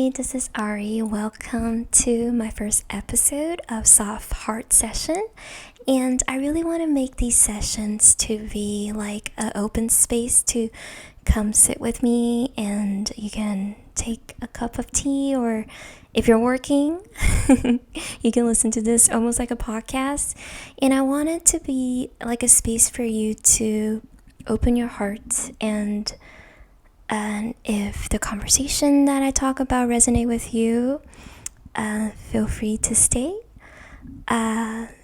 Hi, this is Ari. Welcome to my first episode of Soft Heart Session. And I really want to make these sessions to be like an open space to come sit with me, and you can take a cup of tea, or if you're working, you can listen to this almost like a podcast. And I want it to be like a space for you to open your heart, and if the conversation that I talk about resonate with you, feel free to stay.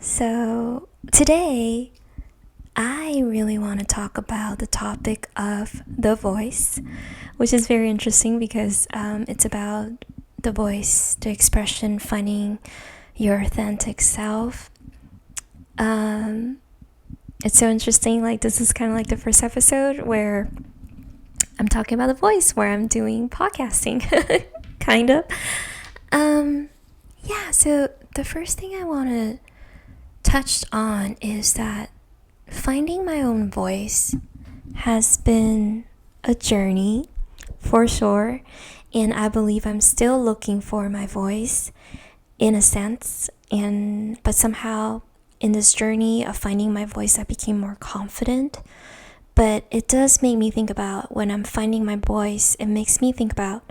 So today, I really want to talk about the topic of the voice, which is very interesting because it's about the voice, the expression, finding your authentic self. It's so interesting. Like, this is kind of like the first episode where I'm talking about the voice, where I'm doing podcasting, kind of. So the first thing I want to touch on is that finding my own voice has been a journey, for sure, and I believe I'm still looking for my voice, in a sense, but somehow in this journey of finding my voice, I became more confident. But it does make me think about, when I'm finding my voice, it makes me think about,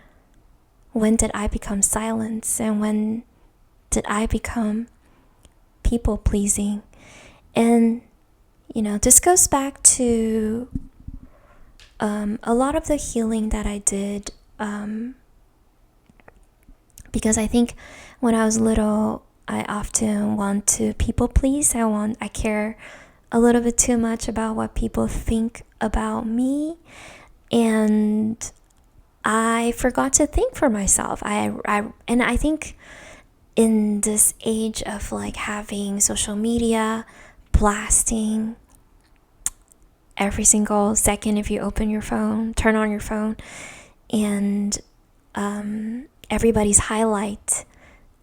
when did I become silence, and when did I become people pleasing? And this goes back to a lot of the healing that I did, because I think when I was little, I often want to people please. I care a little bit too much about what people think about me, and I forgot to think for myself. And I think in this age of like having social media blasting every single second, if you open your phone, turn on your phone, and everybody's highlight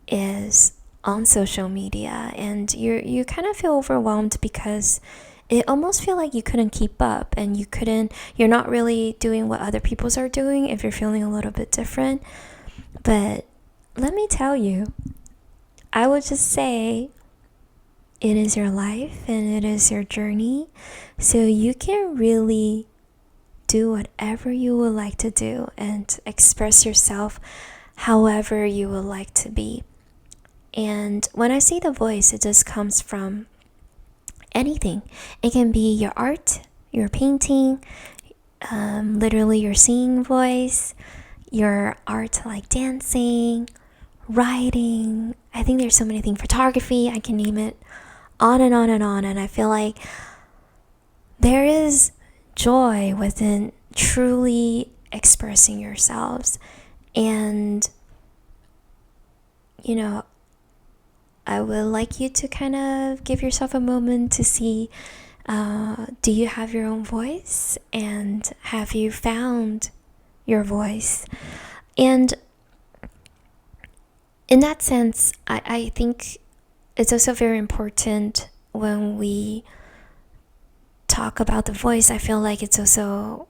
is on social media, and you kind of feel overwhelmed because it almost feel like you couldn't keep up, and you're not really doing what other people are doing if you're feeling a little bit different. But let me tell you, I would just say it is your life and it is your journey, so you can really do whatever you would like to do and express yourself however you would like to be. And when I say the voice, it just comes from anything. It can be your art, your painting, literally your singing voice, your art like dancing, writing. I think there's so many things. Photography, I can name it on and on and on. And I feel like there is joy within truly expressing yourselves. And I would like you to kind of give yourself a moment to see, do you have your own voice, and have you found your voice? And in that sense, I think it's also very important when we talk about the voice. I feel like it's also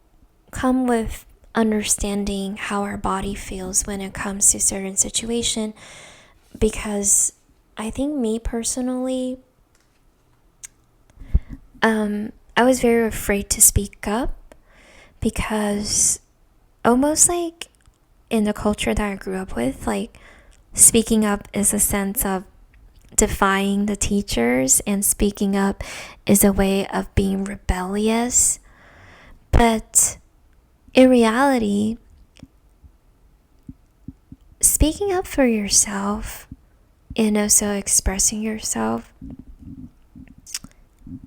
come with understanding how our body feels when it comes to certain situation, because I think me personally, I was very afraid to speak up, because almost like in the culture that I grew up with, like speaking up is a sense of defying the teachers, and speaking up is a way of being rebellious. But in reality, speaking up for yourself and also expressing yourself,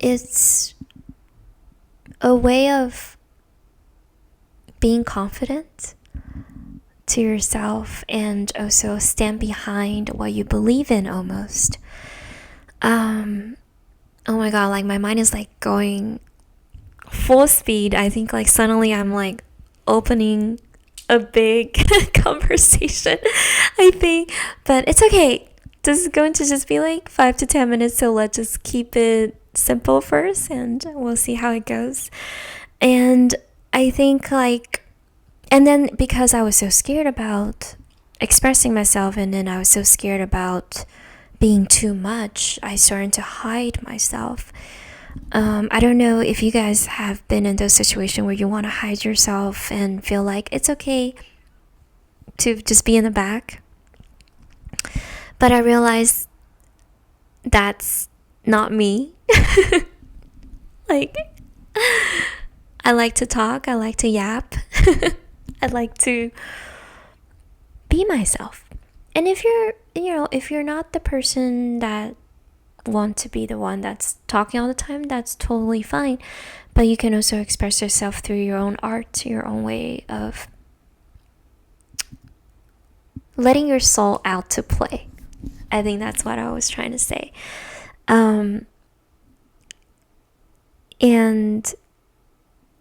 it's a way of being confident to yourself, and also stand behind what you believe in almost. Oh my god, like my mind is like going full speed. I think like suddenly I'm like opening a big conversation, I think, but it's okay. This is going to just be like 5 to 10 minutes, so let's just keep it simple first, and we'll see how it goes. And I think and then because I was so scared about expressing myself, and then I was so scared about being too much, I started to hide myself. I don't know if you guys have been in those situations where you want to hide yourself and feel like it's okay to just be in the back. But I realized that's not me. Like, I like to talk, I like to yap, I like to be myself. And if you're not the person that want to be the one that's talking all the time, that's totally fine. But you can also express yourself through your own art, your own way of letting your soul out to play. I think that's what I was trying to say. And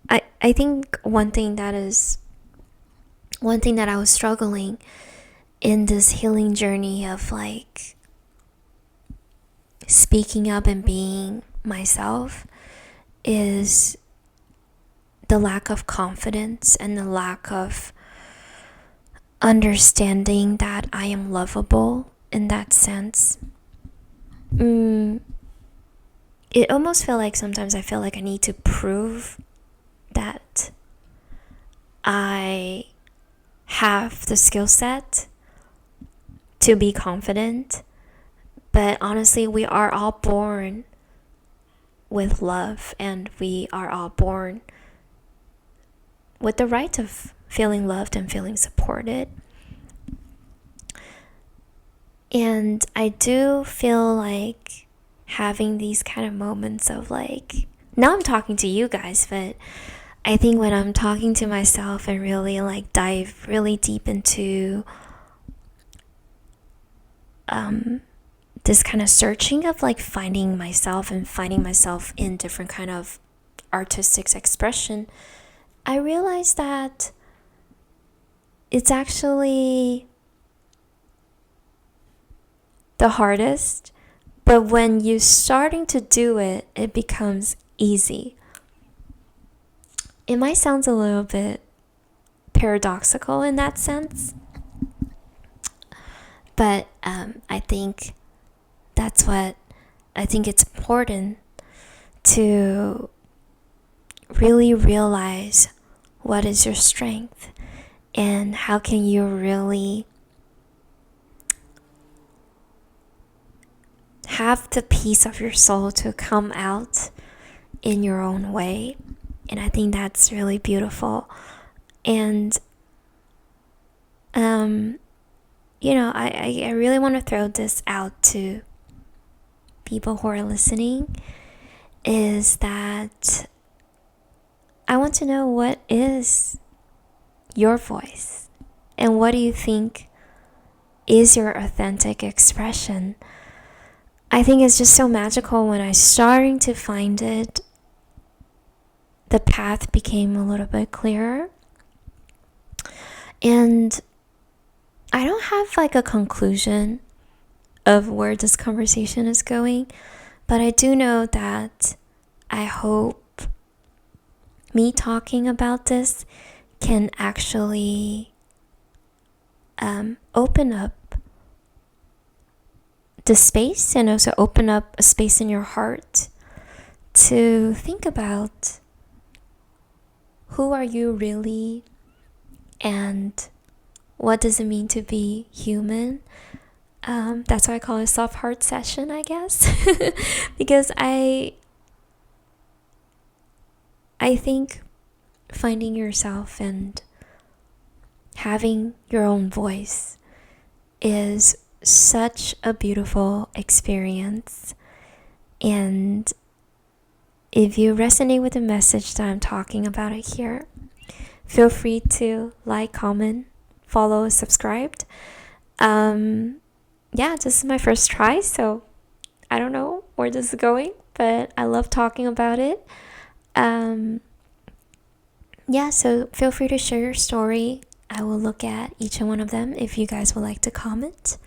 I think one thing that I was struggling in this healing journey of like speaking up and being myself is the lack of confidence and the lack of understanding that I am lovable in that sense. It almost felt like sometimes I feel like I need to prove that I have the skill set to be confident. But honestly, we are all born with love, and we are all born with the right of feeling loved and feeling supported. And I do feel like having these kind of moments of like, now I'm talking to you guys, but I think when I'm talking to myself and really like dive really deep into this kind of searching of like finding myself and finding myself in different kind of artistic expression, I realized that it's actually the hardest, but when you're starting to do it, it becomes easy. It might sound a little bit paradoxical in that sense, but I think it's important to really realize what is your strength and how can you really have the piece of your soul to come out in your own way. And I think that's really beautiful. And I really want to throw this out to people who are listening, is that I want to know, what is your voice and what do you think is your authentic expression? I think it's just so magical. When I starting to find it, the path became a little bit clearer. And I don't have like a conclusion of where this conversation is going, but I do know that I hope me talking about this can actually open up the space, and also open up a space in your heart to think about who are you really, and what does it mean to be human. That's why I call it a soft heart session, I guess. Because I think finding yourself and having your own voice is such a beautiful experience. And if you resonate with the message that I'm talking about it here, feel free to like, comment, follow, subscribed. This is my first try, so I don't know where this is going, but I love talking about it. So feel free to share your story. I will look at each and one of them if you guys would like to comment.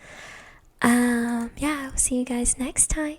I'll see you guys next time.